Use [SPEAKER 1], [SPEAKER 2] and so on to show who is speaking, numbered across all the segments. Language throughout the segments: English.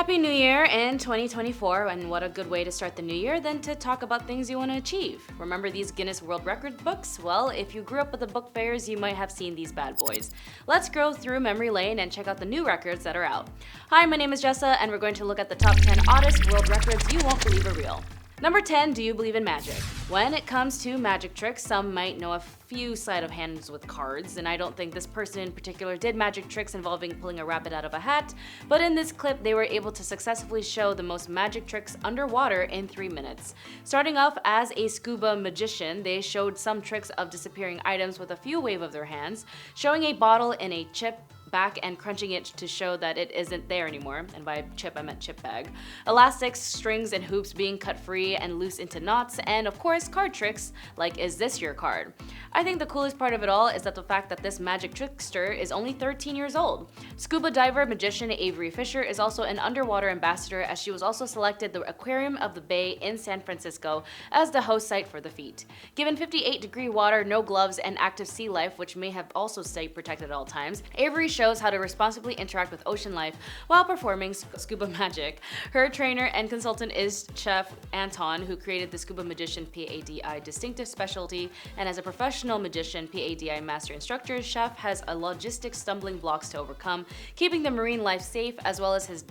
[SPEAKER 1] Happy New Year in 2024, and what a good way to start the new year than to talk about things you want to achieve. Remember these Guinness World Record books? Well, if you grew up with the book fairs, you might have seen these bad boys. Let's go through memory lane and check out the new records that are out. Hi, my name is Jessa, and we're going to look at the top 10 oddest world records you won't believe are real. Number 10, do you believe in magic? When it comes to magic tricks, some might know a few sleight of hands with cards, and I don't think this person in particular did magic tricks involving pulling a rabbit out of a hat, but in this clip they were able to successfully show the most magic tricks underwater in 3 minutes. Starting off as a scuba magician, they showed some tricks of disappearing items with a few wave of their hands, showing a bottle in a chip back and crunching it to show that it isn't there anymore, and by chip I meant chip bag. Elastics, strings, and hoops being cut free and loose into knots, and of course card tricks like is this your card? I think the coolest part of it all is that the fact that this magic trickster is only 13 years old. Scuba diver magician Avery Fisher is also an underwater ambassador, as she was also selected the Aquarium of the Bay in San Francisco as the host site for the feat. Given 58-degree water, no gloves, and active sea life, which may have also stayed protected at all times, Avery shows how to responsibly interact with ocean life while performing scuba magic. Her trainer and consultant is Chef Anton, who created the Scuba Magician PADI distinctive specialty, and as a professional magician PADI master instructor, Chef has a logistic stumbling blocks to overcome, keeping the marine life safe, as well as his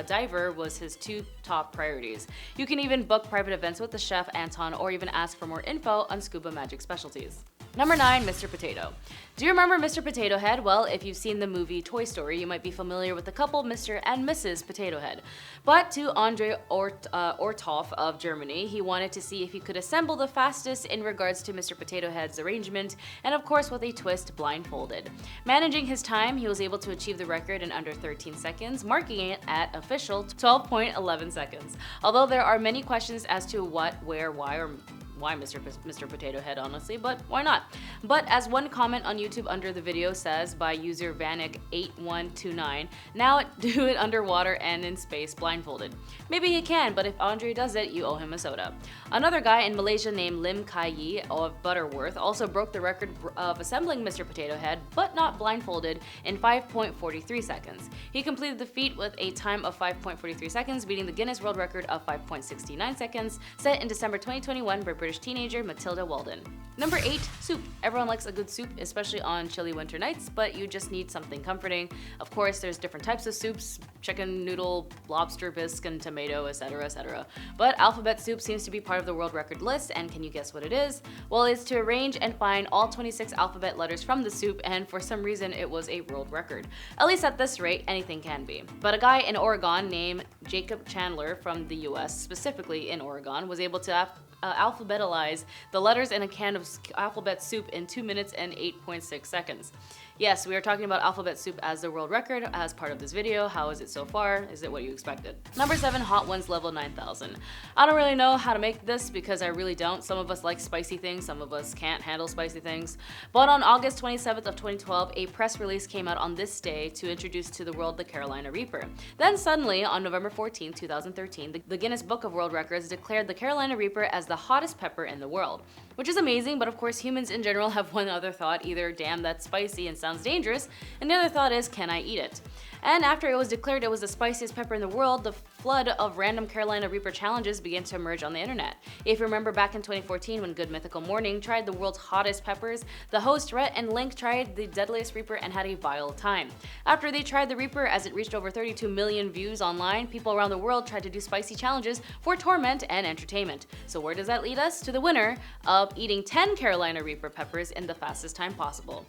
[SPEAKER 1] diver was his two top priorities. You can even book private events with the Chef Anton or even ask for more info on scuba magic specialties. Number 9, Mr. Potato. Do you remember Mr. Potato Head? Well, if you've seen the movie Toy Story, you might be familiar with the couple Mr. and Mrs. Potato Head. But to Andre Orthoff of Germany, he wanted to see if he could assemble the fastest in regards to Mr. Potato Head's arrangement, and of course with a twist blindfolded. Managing his time, he was able to achieve the record in under 13 seconds, marking it at official 12.11 seconds. Although there are many questions as to what, where, why, or why Mr. Potato Head, honestly, but why not? But as one comment on YouTube under the video says by user Vanik8129, now do it underwater and in space blindfolded. Maybe he can, but if Andre does it, you owe him a soda. Another guy in Malaysia named Lim Kai Yi of Butterworth also broke the record of assembling Mr. Potato Head, but not blindfolded, in 5.43 seconds. He completed the feat with a time of 5.43 seconds, beating the Guinness World Record of 5.69 seconds, set in December 2021 by British teenager Matilda Walden. Number 8, soup. Everyone likes a good soup, especially on chilly winter nights, but you just need something comforting. Of course, there's different types of soups: chicken, noodle, lobster, bisque, and tomato, etc., etc. But alphabet soup seems to be part of the world record list, and can you guess what it is? Well, it's to arrange and find all 26 alphabet letters from the soup, and for some reason it was a world record. At least at this rate, anything can be. But a guy in Oregon named Jacob Chandler from the US, specifically in Oregon, was able to alphabetize the letters in a can of alphabet soup in 2 minutes and 8.6 seconds. Yes, we are talking about alphabet soup as the world record as part of this video. How is it so far? Is it what you expected? Number 7, Hot Ones level 9000. I don't really know how to make this because I really don't. Some of us like spicy things, some of us can't handle spicy things. But on August 27th of 2012, a press release came out on this day to introduce to the world the Carolina Reaper. Then suddenly, on November 14, 2013, the Guinness Book of World Records declared the Carolina Reaper as the hottest pepper in the world. Which is amazing, but of course humans in general have one other thought: either damn, that's spicy and sounds dangerous, and the other thought is, can I eat it? And after it was declared it was the spiciest pepper in the world, the flood of random Carolina Reaper challenges began to emerge on the internet. If you remember back in 2014 when Good Mythical Morning tried the world's hottest peppers, the host Rhett and Link tried the deadliest Reaper and had a vile time. After they tried the Reaper, as it reached over 32 million views online, people around the world tried to do spicy challenges for torment and entertainment. So where does that lead us? To the winner of eating 10 Carolina Reaper peppers in the fastest time possible.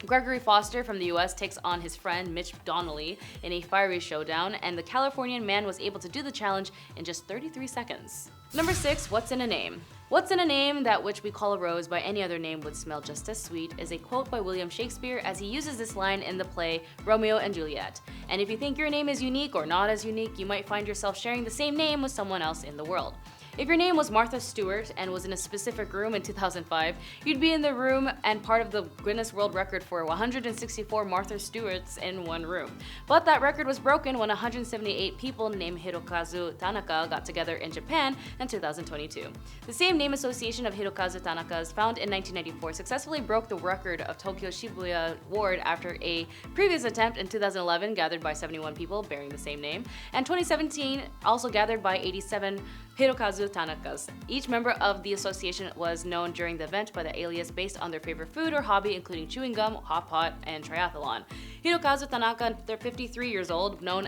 [SPEAKER 1] Gregory Foster from the US takes on his friend Mitch Donnelly in a fiery showdown, and the Californian man was able to do the challenge in just 33 seconds. Number 6, what's in a name? What's in a name that which we call a rose by any other name would smell just as sweet is a quote by William Shakespeare, as he uses this line in the play Romeo and Juliet. And if you think your name is unique or not as unique, you might find yourself sharing the same name with someone else in the world. If your name was Martha Stewart and was in a specific room in 2005, you'd be in the room and part of the Guinness World Record for 164 Martha Stewarts in one room. But that record was broken when 178 people named Hirokazu Tanaka got together in Japan in 2022. The same name association of Hirokazu Tanaka's, found in 1994, successfully broke the record of Tokyo Shibuya Ward after a previous attempt in 2011 gathered by 71 people bearing the same name, and 2017 also gathered by 87 Hirokazu Tanakas. Each member of the association was known during the event by the alias based on their favorite food or hobby, including chewing gum, hot pot, and triathlon. Hirokazu Tanaka, 53 years old, known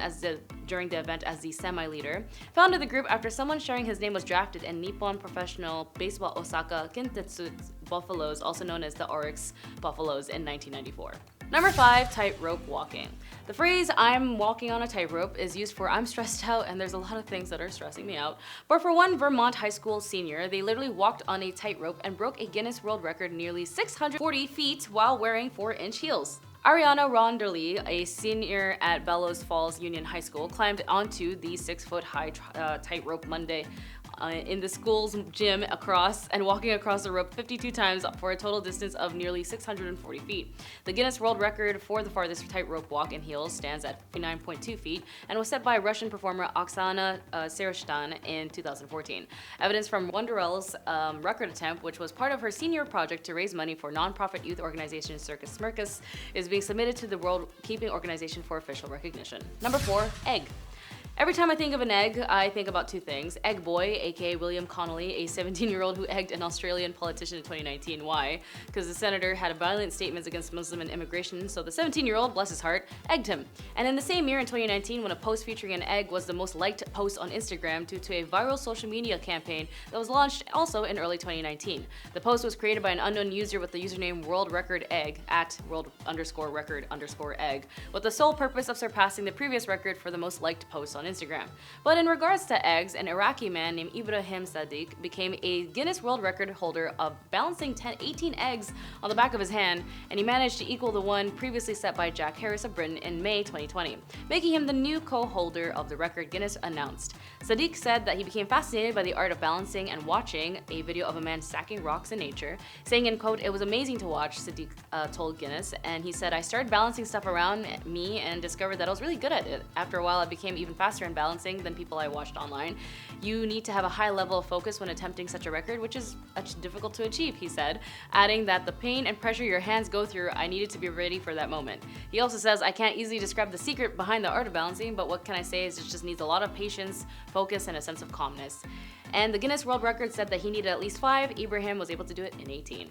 [SPEAKER 1] during the event as the semi-leader, founded the group after someone sharing his name was drafted in Nippon Professional Baseball Osaka Kintetsu Buffaloes, also known as the Oryx Buffaloes, in 1994. Number 5, tightrope walking. The phrase "I'm walking on a tightrope" is used for I'm stressed out and there's a lot of things that are stressing me out. But for one Vermont high school senior, they literally walked on a tightrope and broke a Guinness World Record nearly 640 feet while wearing 4-inch heels. Ariana Ronderly, a senior at Bellows Falls Union High School, climbed onto the 6-foot-high tightrope Monday in the school's gym walking across the rope 52 times for a total distance of nearly 640 feet. The Guinness World Record for the farthest tightrope walk in heels stands at 59.2 feet and was set by Russian performer Oksana Sereshtan in 2014. Evidence from Wonderell's record attempt, which was part of her senior project to raise money for nonprofit youth organization Circus Smirkus, is being submitted to the World Keeping Organization for official recognition. Number 4, egg. Every time I think of an egg, I think about two things. Egg Boy, aka William Connolly, a 17-year-old who egged an Australian politician in 2019. Why? Because the senator had violent statements against Muslim and immigration, so the 17-year-old, bless his heart, egged him. And in the same year, in 2019, when a post featuring an egg was the most liked post on Instagram due to a viral social media campaign that was launched also in early 2019. The post was created by an unknown user with the username worldrecordegg at world_record_egg, with the sole purpose of surpassing the previous record for the most liked post on Instagram. But in regards to eggs, an Iraqi man named Ibrahim Sadiq became a Guinness World Record holder of balancing 18 eggs on the back of his hand, and he managed to equal the one previously set by Jack Harris of Britain in May 2020, making him the new co-holder of the record, Guinness announced. Sadiq said that he became fascinated by the art of balancing and watching a video of a man stacking rocks in nature, saying in quote, "It was amazing to watch," Sadiq told Guinness, and he said, "I started balancing stuff around me and discovered that I was really good at it. After a while, I became even faster in balancing than people I watched online. You need to have a high level of focus when attempting such a record, which is difficult to achieve," he said, adding that the pain and pressure your hands go through, I needed to be ready for that moment. He also says, "I can't easily describe the secret behind the art of balancing, but what can I say is it just needs a lot of patience, focus, and a sense of calmness." And the Guinness World Record said that he needed at least 5. Ibrahim was able to do it in 18.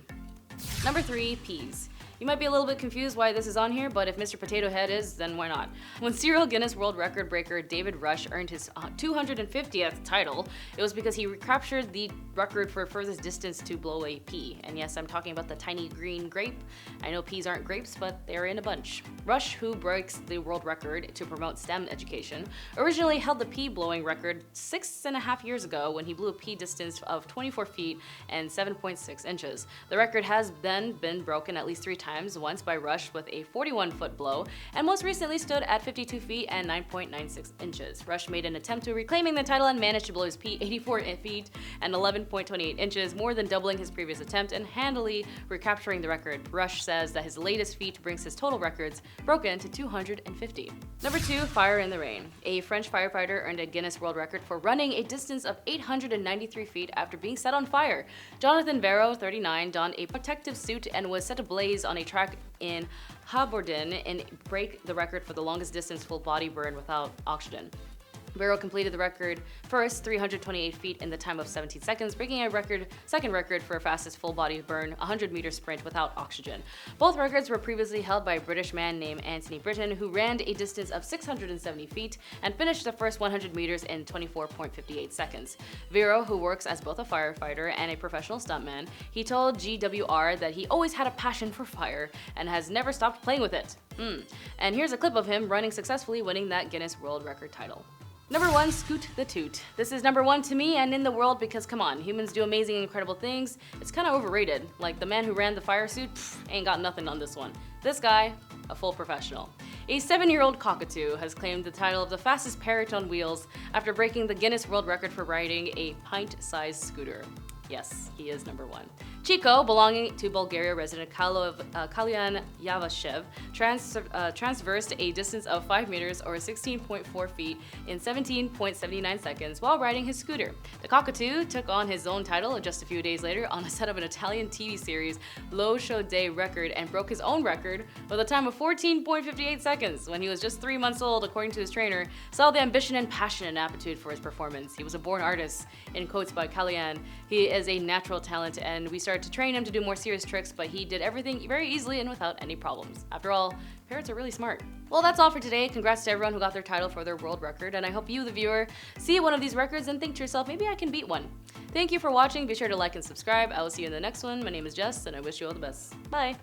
[SPEAKER 1] Number 3, peas. You might be a little bit confused why this is on here, but if Mr. Potato Head is, then why not? When serial Guinness World Record breaker David Rush earned his 250th title, it was because he recaptured the record for furthest distance to blow a pea. And yes, I'm talking about the tiny green grape. I know peas aren't grapes, but they're in a bunch. Rush, who breaks the world record to promote STEM education, originally held the pea blowing record 6.5 years ago when he blew a pea distance of 24 feet and 7.6 inches. The record has then been broken at least 3 times, once by Rush with a 41-foot blow, and most recently stood at 52 feet and 9.96 inches. Rush made an attempt to reclaiming the title and managed to blow his pea 84 feet and 11.28 inches, more than doubling his previous attempt and handily recapturing the record. Rush says that his latest feat brings his total records broken to 250. Number 2, fire in the rain. A French firefighter earned a Guinness World Record for running a distance of 893 feet after being set on fire. Johnathan Ramcharan, 39, donned a protective suit and was set ablaze on a track in Haborden and break the record for the longest distance full body burn without oxygen. Barrow completed the record first, 328 feet in the time of 17 seconds, breaking a second record for fastest full-body burn, 100-meter sprint without oxygen. Both records were previously held by a British man named Anthony Britton, who ran a distance of 670 feet and finished the first 100 meters in 24.58 seconds. Vero, who works as both a firefighter and a professional stuntman, he told GWR that he always had a passion for fire and has never stopped playing with it. And here's a clip of him running successfully, winning that Guinness World Record title. Number 1, Scoot the Toot. This is number 1 to me and in the world because, come on, humans do amazing, incredible things. It's kind of overrated. Like the man who ran the fire suit, ain't got nothing on this one. This guy, a full professional. A 7-year-old cockatoo has claimed the title of the fastest parrot on wheels after breaking the Guinness World Record for riding a pint-sized scooter. Yes, he is number 1. Chico, belonging to Bulgaria resident Kalyan Yavashev, transversed a distance of 5 meters or 16.4 feet in 17.79 seconds while riding his scooter. The cockatoo took on his own title just a few days later on the set of an Italian TV series, Lo Show Day Record, and broke his own record with a time of 14.58 seconds. When he was just 3 months old, according to his trainer, saw the ambition and passion and aptitude for his performance. He was a born artist, in quotes by Kalyan. He is a natural talent, and we started to train him to do more serious tricks, but he did everything very easily and without any problems. After all, parrots are really smart. Well, that's all for today. Congrats to everyone who got their title for their world record, and I hope you, the viewer, see one of these records and think to yourself, maybe I can beat one. Thank you for watching. Be sure to like and subscribe. I will see you in the next one. My name is Jess, and I wish you all the best. Bye.